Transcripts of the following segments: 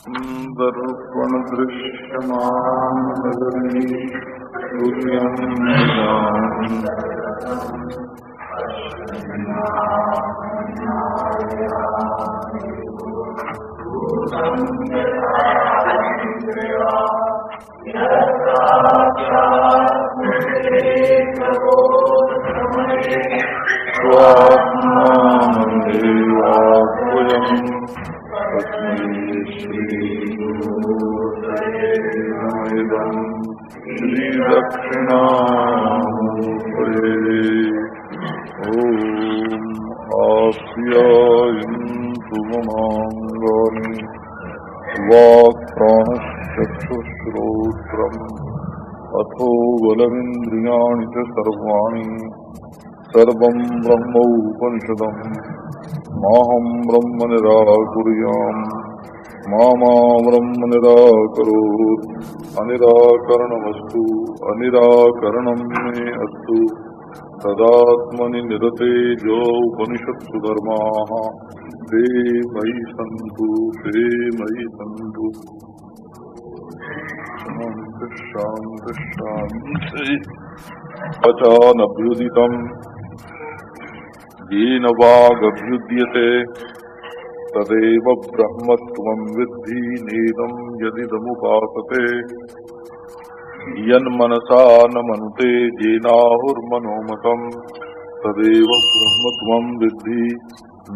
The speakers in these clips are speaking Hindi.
दर्पण दृश्यमान श्री दक्षिणामूर्तये ओम आप्यायन्तु ममाङ्गानि वाक्प्राणश्चक्षुश्रोत्रम् अथो बलमिन्द्रियाणि च सर्वाणि सर्वं ब्रह्मोपनिषदम् माहं ब्रह्म निराकुर्याम् मा ब्रह्म निराकरोत् अनिराकरणमस्तु अनिराकरणं मे अस्तु तदात्मनि निरते जो उपनिषत्सु धर्माः ते मयि सन्तु ते मयि सन्तु। शान्ति शान्ति शान्ति। वचानभ्युदितम् येन वागभ्युद्यते तदेव ब्रह्मत्वं विद्धि नेदं यदिदमुपासते यन्मनसा न मनुते येनाहुर्मनोमतं तदेव ब्रह्मत्वं विद्धि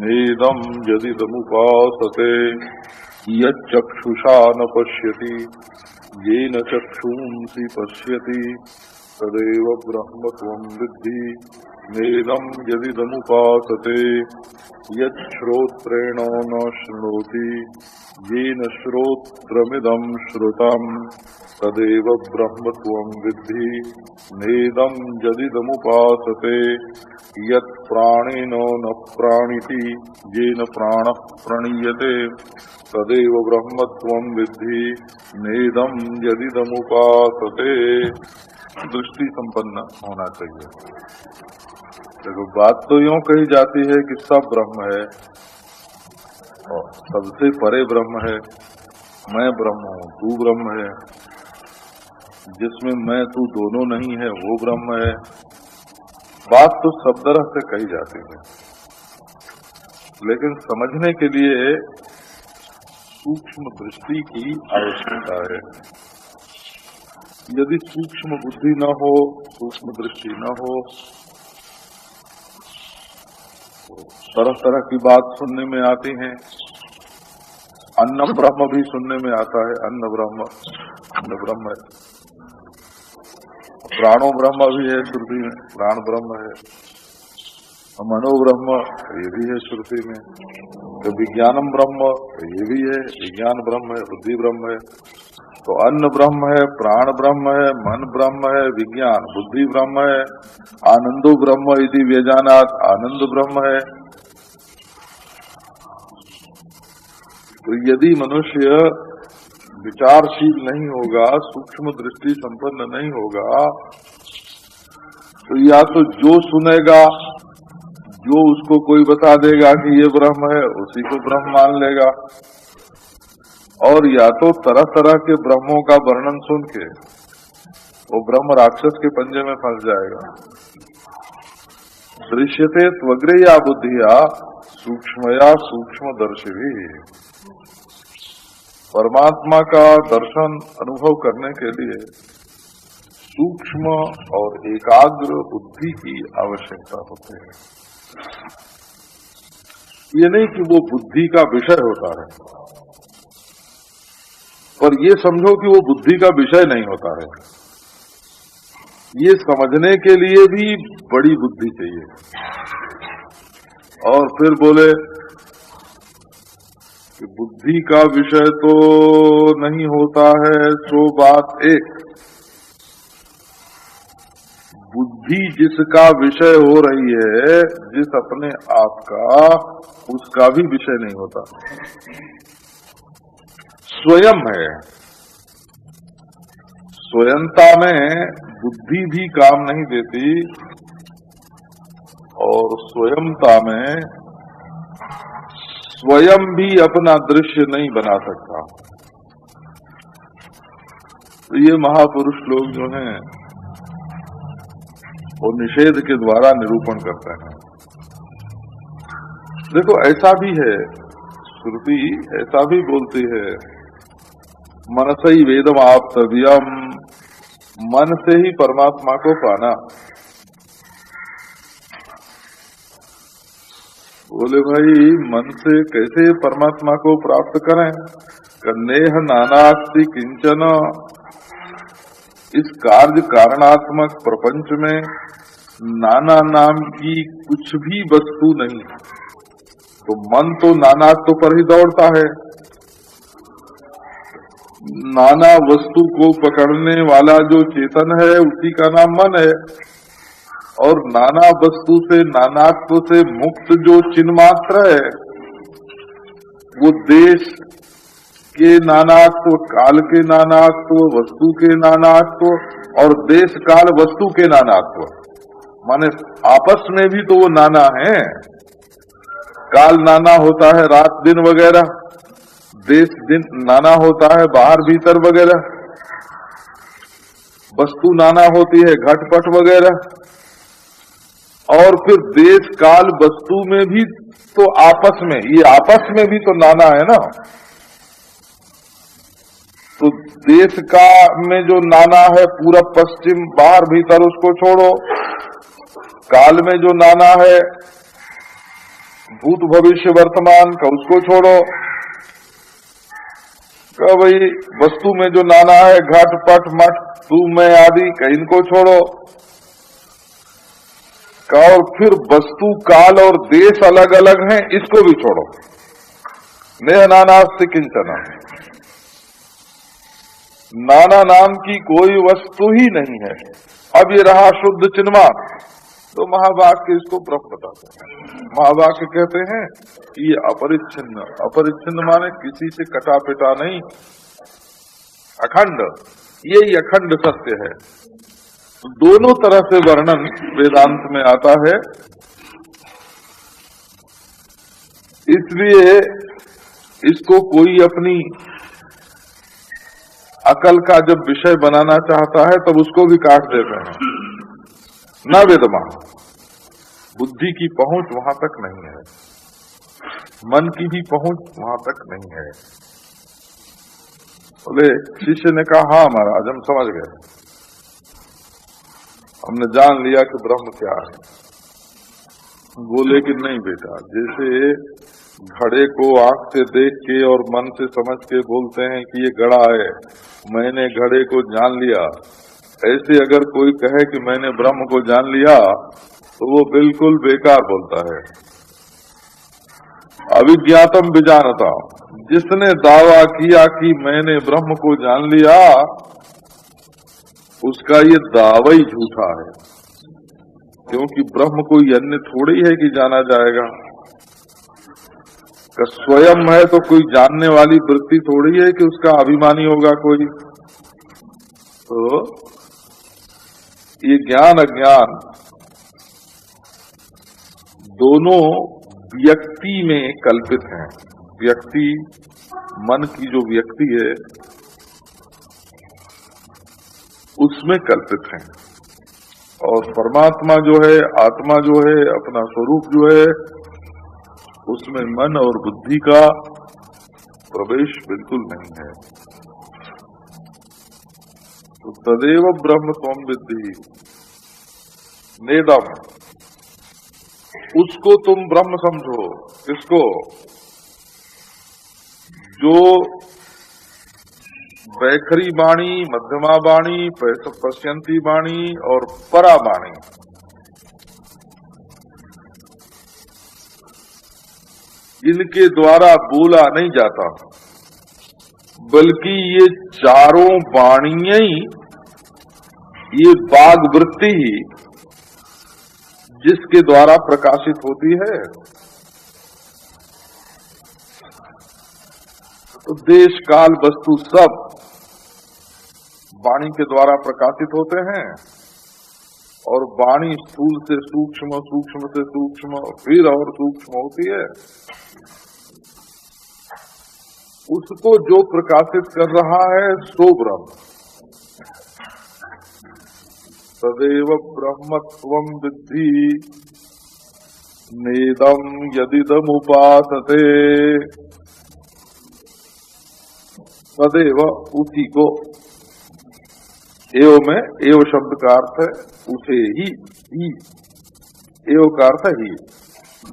नेदं यदिदमुपासते यच्चक्षुषा न पश्यति येन चक्षुंसि पश्यति तदेव ब्रह्मत्वं विद्धि नेदं यदिदमुपासते यच्छ्रोत्रेण न शृणोति येन श्रोत्रमिदं श्रुतं तदेव ब्रह्मत्वं विद्धि नेदं यदिदमुपासते यत्प्राणेन न प्राणिति येन प्राणः प्रणीयते तदेव ब्रह्मत्वं विद्धि नेदं यदिदमुपासते। दृष्टि संपन्न होना चाहिए। देखो बात तो यूं कही जाती है कि सब ब्रह्म है और सबसे परे ब्रह्म है, मैं ब्रह्म हूँ तू ब्रह्म है, जिसमें मैं तू दोनों नहीं है वो ब्रह्म है। बात तो सब तरह से कही जाती है, लेकिन समझने के लिए सूक्ष्म दृष्टि की आवश्यकता है। यदि सूक्ष्म बुद्धि न हो, सूक्ष्म दृष्टि न हो, तरह तरह की बात सुनने में आती है। अन्न ब्रह्म भी सुनने में आता है, अन्न ब्रह्म है। प्राणो ब्रह्म भी है श्रुति में, प्राण ब्रह्म है। मनो ब्रह्म ये भी है श्रुति में। तो विज्ञानम ब्रह्म ये भी है, विज्ञान ब्रह्म है, बुद्धि ब्रह्म है। तो अन्न ब्रह्म है, प्राण ब्रह्म है, मन ब्रह्म है, विज्ञान बुद्धि ब्रह्म है, आनंदो ब्रह्म इति व्यजानात् आनंद ब्रह्म है। तो यदि मनुष्य विचारशील नहीं होगा, सूक्ष्म दृष्टि संपन्न नहीं होगा, तो या तो जो सुनेगा, जो उसको कोई बता देगा कि ये ब्रह्म है, उसी को ब्रह्म मान लेगा, और या तो तरह तरह के ब्रह्मों का वर्णन सुन के वो ब्रह्म राक्षस के पंजे में फंस जाएगा। दृश्यते त्वग्रया बुद्धिया सूक्ष्मया सूक्ष्मदर्शी भी। परमात्मा का दर्शन अनुभव करने के लिए सूक्ष्म और एकाग्र बुद्धि की आवश्यकता होती है। ये नहीं कि वो बुद्धि का विषय होता है, पर ये समझो कि वो बुद्धि का विषय नहीं होता है। ये समझने के लिए भी बड़ी बुद्धि चाहिए। और फिर बोले कि बुद्धि का विषय तो नहीं होता है, सो बात एक। बुद्धि जिसका विषय हो रही है, जिस अपने आप का, उसका भी विषय नहीं होता, स्वयं है। स्वयंता में बुद्धि भी काम नहीं देती और स्वयंता में स्वयं भी अपना दृश्य नहीं बना सकता। तो ये महापुरुष लोग जो हैं वो निषेध के द्वारा निरूपण करते हैं। देखो ऐसा भी है, श्रुति ऐसा भी बोलती है, मनसई वेदम आप्तव्यम, मन से ही परमात्मा को पाना। बोले भाई मन से कैसे परमात्मा को प्राप्त करें? नेह नानास्ति किंचन, इस कार्य कारणात्मक प्रपंच में नाना नाम की कुछ भी वस्तु नहीं, तो मन तो नानात्व पर ही दौड़ता है। नाना वस्तु को पकड़ने वाला जो चेतन है उसी का नाम मन है, और नाना वस्तु से नानात्व से मुक्त जो चिन्ह मात्र है वो देश के नानात्व, काल के नानात्व, वस्तु के नानात्व और देश काल वस्तु के नानात्व, माने आपस में भी तो वो नाना है। काल नाना होता है रात दिन वगैरह, देश दिन नाना होता है बाहर भीतर वगैरह, वस्तु नाना होती है घटपट वगैरह, और फिर देश काल वस्तु में भी तो आपस में, ये आपस में भी तो नाना है ना। तो देश का में जो नाना है पूरब पश्चिम बाहर भीतर उसको छोड़ो, काल में जो नाना है भूत भविष्य वर्तमान का उसको छोड़ो, का भाई वस्तु में जो नाना है घट पट मठ तू मैं आदि का इनको छोड़ो, का और फिर वस्तु काल और देश अलग अलग हैं इसको भी छोड़ो। नेह नानास्ति किंचन, नाना नाम की कोई वस्तु ही नहीं है। अब ये रहा शुद्ध चिन्मा, तो महावाक्य इसको ब्रह्म बताते हैं। महावाक्य कहते हैं कि ये अपरिच्छिन्न, अपरिच्छिन्न माने किसी से कटा पिटा नहीं, अखंड, यही अखंड सत्य है। तो दोनों तरह से वर्णन वेदांत में आता है, इसलिए इसको कोई अपनी अकल का जब विषय बनाना चाहता है तब उसको भी काट देते हैं। न वेदमा, बुद्धि की पहुंच वहां तक नहीं है, मन की भी पहुंच वहां तक नहीं है। बोले शिष्य ने कहा हाँ महाराज हम समझ गए, हमने जान लिया कि ब्रह्म क्या है। बोले कि नहीं बेटा, जैसे घड़े को आंख से देख के और मन से समझ के बोलते हैं कि ये घड़ा है, मैंने घड़े को जान लिया, ऐसे अगर कोई कहे कि मैंने ब्रह्म को जान लिया तो वो बिल्कुल बेकार बोलता है। अविज्ञातम विजानता, जिसने दावा किया कि मैंने ब्रह्म को जान लिया उसका ये दावा ही झूठा है, क्योंकि ब्रह्म कोई अन्य थोड़ी है कि जाना जाएगा। स्वयं है तो कोई जानने वाली वृत्ति थोड़ी है कि उसका अभिमानी होगा कोई। तो ये ज्ञान अज्ञान दोनों व्यक्ति में कल्पित हैं। व्यक्ति, मन की जो व्यक्ति है उसमें कल्पित हैं, और परमात्मा जो है, आत्मा जो है, अपना स्वरूप जो है, उसमें मन और बुद्धि का प्रवेश बिल्कुल नहीं है। तो तदेव ब्रह्म त्वं विद्धि नेदम, उसको तुम ब्रह्म समझो। किसको? जो वैखरी वाणी, मध्यमा वाणी, पश्यंती वाणी और परा वाणी, इनके द्वारा बोला नहीं जाता, बल्कि ये चारों वाणियां ही, ये वाग वृत्ति ही जिसके द्वारा प्रकाशित होती है। तो देश काल वस्तु सब वाणी के द्वारा प्रकाशित होते हैं, और वाणी स्थूल से सूक्ष्म, सूक्ष्म से सूक्ष्म, फिर और सूक्ष्म होती है। उसको जो प्रकाशित कर रहा है सो ब्रह्म, तदेव ब्रह्मत्वं विद्धि नेदम यदिदमुपासते। तदेव उसी को, एव में एव शब्द का अर्थ है उसे ही, एव का अर्थ ही।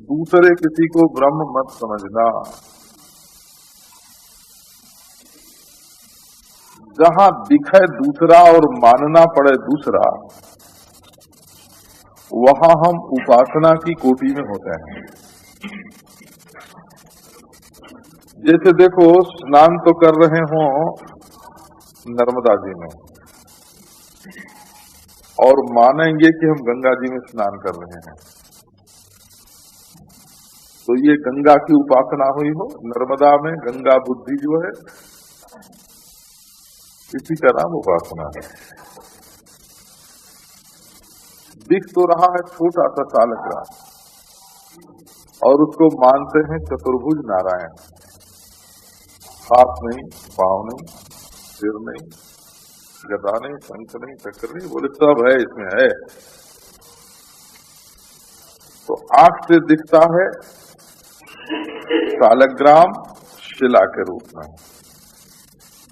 दूसरे किसी को ब्रह्म मत समझना। जहां दिखे दूसरा और मानना पड़े दूसरा, वहां हम उपासना की कोटि में होते हैं। जैसे देखो, स्नान तो कर रहे हो नर्मदा जी में, और मानेंगे कि हम गंगा जी में स्नान कर रहे हैं, तो ये गंगा की उपासना हुई हो। नर्मदा में गंगा बुद्धि जो है, इसी का नाम उपासना है। दिख तो रहा है छोटा सा सालग्राम, और उसको मानते हैं चतुर्भुज नारायण। हाथ नहीं, पांव नहीं, सिर नहीं, गदा नहीं, शंख नहीं, चक्र नहीं, बोले सब है, इसमें है। तो आंख से दिखता है सालग्राम शिला के रूप में,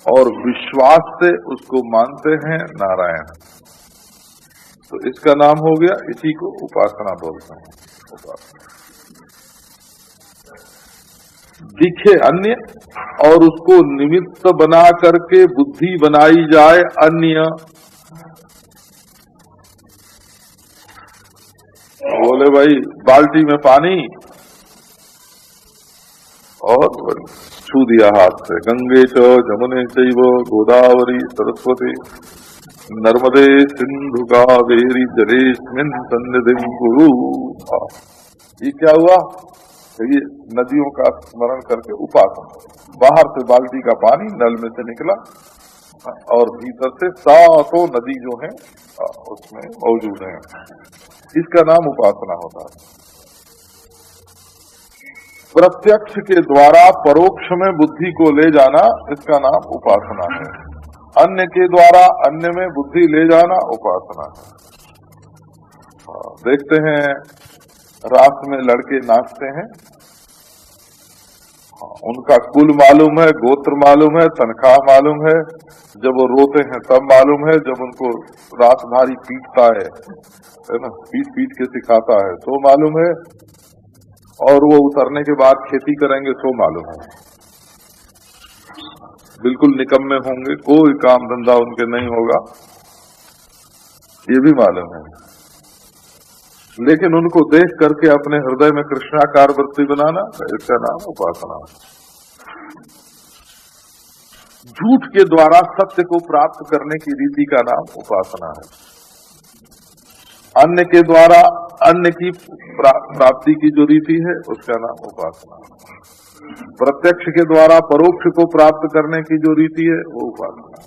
और विश्वास से उसको मानते हैं नारायण। तो इसका नाम हो गया, इसी को उपासना बोलते हैं। उपासना दिखे अन्य और उसको निमित्त बना करके बुद्धि बनाई जाए अन्य। बोले भाई बाल्टी में पानी, और छू दिया हाथ से, गंगे च जमुने चैव गोदावरी सरस्वती नर्मदे सिंधु कावेरी जलेस्मिन् सन्निधिं कुरु। ये क्या हुआ? ये नदियों का स्मरण करके उपासना। बाहर से बाल्टी का पानी नल में से निकला, और भीतर से सातों नदी जो है उसमें मौजूद है। इसका नाम उपासना होता है। प्रत्यक्ष के द्वारा परोक्ष में बुद्धि को ले जाना, इसका नाम उपासना है। अन्य के द्वारा अन्य में बुद्धि ले जाना उपासना है। देखते हैं रात में लड़के नाचते हैं, उनका कुल मालूम है, गोत्र मालूम है, तनख्वाह मालूम है। जब वो रोते हैं तब मालूम है, जब उनको रात भारी पीटता है ना, पीट के सिखाता है तो मालूम है, और वो उतरने के बाद खेती करेंगे तो मालूम है। बिल्कुल निकम्मे होंगे, कोई काम धंधा उनके नहीं होगा, ये भी मालूम है। लेकिन उनको देख करके अपने हृदय में कृष्णाकार वृत्ति बनाना, इसका नाम उपासना है। झूठ के द्वारा सत्य को प्राप्त करने की रीति का नाम उपासना है। अन्य के द्वारा अन्य की प्राप्ति की जो रीति है, उसका नाम उपासना है। प्रत्यक्ष के द्वारा परोक्ष को प्राप्त करने की जो रीति है, वो उपासना है।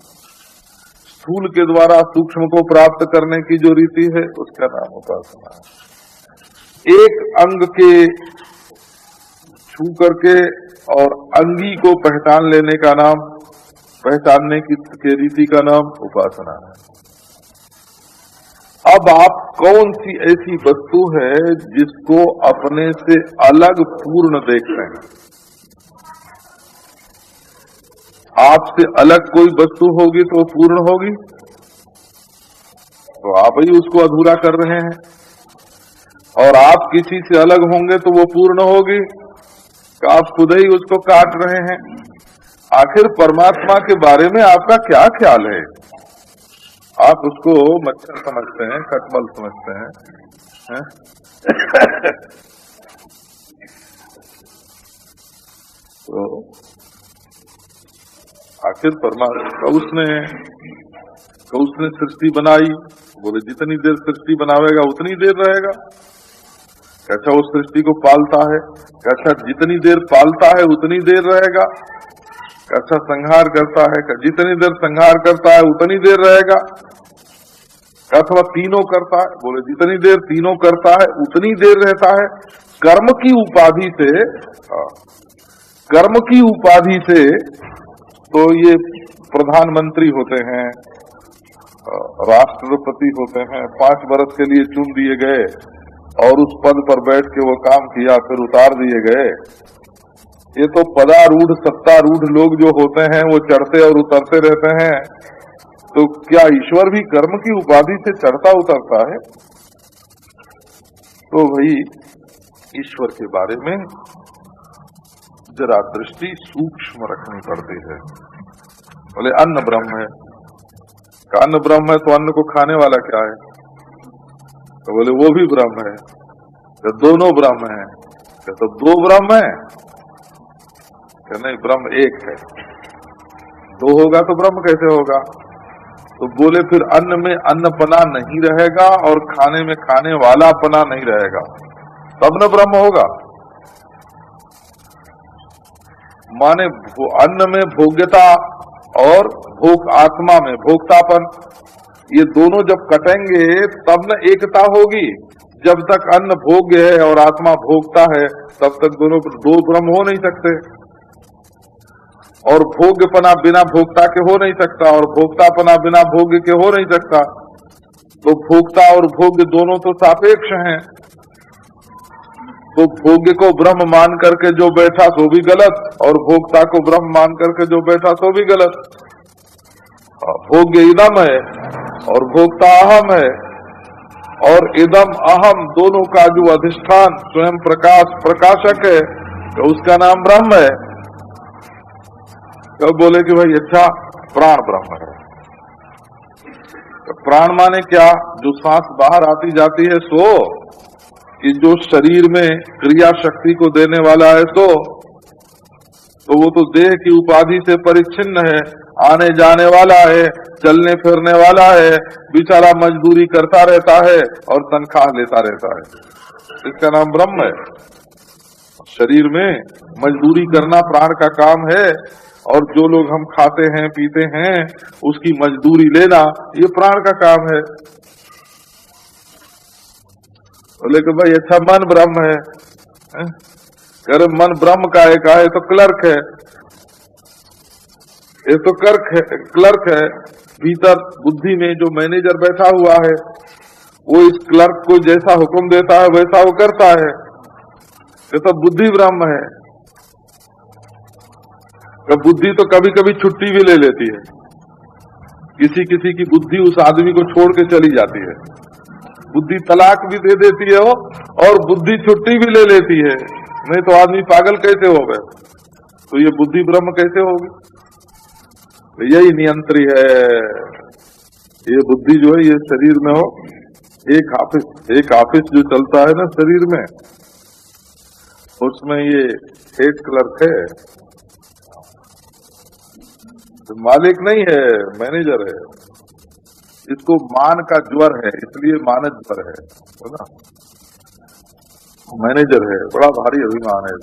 स्थूल के द्वारा सूक्ष्म को प्राप्त करने की जो रीति है, उसका नाम उपासना है। एक अंग के छू करके और अंगी को पहचान लेने का नाम, पहचानने की रीति का नाम उपासना है। अब आप कौन सी ऐसी वस्तु है जिसको अपने से अलग पूर्ण देखते हैं? आपसे अलग कोई वस्तु होगी तो पूर्ण होगी, तो आप ही उसको अधूरा कर रहे हैं। और आप किसी से अलग होंगे तो वो पूर्ण होगी, तो आप खुद ही उसको काट रहे हैं। आखिर परमात्मा के बारे में आपका क्या ख्याल है? आप उसको मच्छर समझते हैं, खटमल समझते हैं, तो आखिर परमात्मा उसने सृष्टि बनाई, बोले जितनी देर सृष्टि बनावेगा उतनी देर रहेगा। कैसा उस सृष्टि को पालता है, कैसा जितनी देर पालता है उतनी देर रहेगा। कैसा संहार करता है, जितनी देर संहार करता है उतनी देर रहेगा। अथवा तीनों करता है, बोले जितनी देर तीनों करता है उतनी देर रहता है। कर्म की उपाधि से तो ये प्रधानमंत्री होते हैं, राष्ट्रपति होते हैं, 5 वर्ष के लिए चुन दिए गए और उस पद पर बैठ के वो काम किया, फिर उतार दिए गए। ये तो पदारूढ़ सत्तारूढ़ लोग जो होते हैं वो चढ़ते और उतरते रहते हैं। तो क्या ईश्वर भी कर्म की उपाधि से चढ़ता उतरता है? तो भाई ईश्वर के बारे में जरा दृष्टि सूक्ष्म रखनी पड़ती है। बोले अन्न ब्रह्म है, अन्न ब्रह्म है तो अन्न को खाने वाला क्या है? तो बोले वो भी ब्रह्म है। तो दोनों ब्रह्म है। तो 2 ब्रह्म है? नहीं, ब्रह्म एक है। 2 होगा तो ब्रह्म कैसे होगा? तो बोले फिर अन्न में अन्नपना नहीं रहेगा और खाने में खाने वाला पना नहीं रहेगा, तब न ब्रह्म होगा। माने अन्न में भोग्यता और भोग आत्मा में भोक्तापन, ये दोनों जब कटेंगे तब न एकता होगी। जब तक अन्न भोग्य है और आत्मा भोगता है तब तक दोनों 2 ब्रह्म हो नहीं सकते। और भोग्यपना बिना भोक्ता के हो नहीं सकता और भोक्तापना बिना भोग्य के हो नहीं सकता। तो भोक्ता और भोग्य दोनों तो सापेक्ष हैं। तो भोग्य को ब्रह्म मान करके जो बैठा सो भी गलत, और भोक्ता को ब्रह्म मान करके जो बैठा सो भी गलत। भोग्य इदम है और भोक्ता अहम है, और इदम अहम दोनों का जो अधिष्ठान स्वयं प्रकाश प्रकाशक है तो उसका नाम ब्रह्म है। तो बोले कि भाई अच्छा, प्राण ब्रह्म है। तो प्राण माने क्या? जो सांस बाहर आती जाती है सो, कि जो शरीर में क्रिया शक्ति को देने वाला है सो, तो वो तो देह की उपाधि से परिच्छिन्न है, आने जाने वाला है, चलने फिरने वाला है, बेचारा मजदूरी करता रहता है और तनख्वाह लेता रहता है, इसका नाम ब्रह्म है। शरीर में मजदूरी करना प्राण का काम है, और जो लोग हम खाते हैं पीते हैं उसकी मजदूरी लेना ये प्राण का काम है। बोले कि भाई अच्छा, मन ब्रह्म है। अरे मन ब्रह्म का एक है तो क्लर्क है, ये तो क्लर्क है। भीतर बुद्धि में जो मैनेजर बैठा हुआ है वो इस क्लर्क को जैसा हुक्म देता है वैसा वो करता है, ये तो बुद्धि ब्रह्म है। तो बुद्धि तो कभी कभी छुट्टी भी ले लेती है, किसी किसी की बुद्धि उस आदमी को छोड़ के चली जाती है, बुद्धि तलाक भी दे देती है वो, और बुद्धि छुट्टी भी ले लेती है। नहीं तो आदमी पागल कैसे हो गए? तो ये बुद्धि ब्रह्म कैसे होगी? तो यही नियंत्री है। ये बुद्धि जो है ये शरीर में हो, एक ऑफिस जो चलता है ना शरीर में, उसमें ये हेड क्लर्क है, तो मालिक नहीं है, मैनेजर है। इसको मान का ज्वर है, इसलिए मानस ज्वर है ना। मैनेजर है, बड़ा भारी अभिमान है।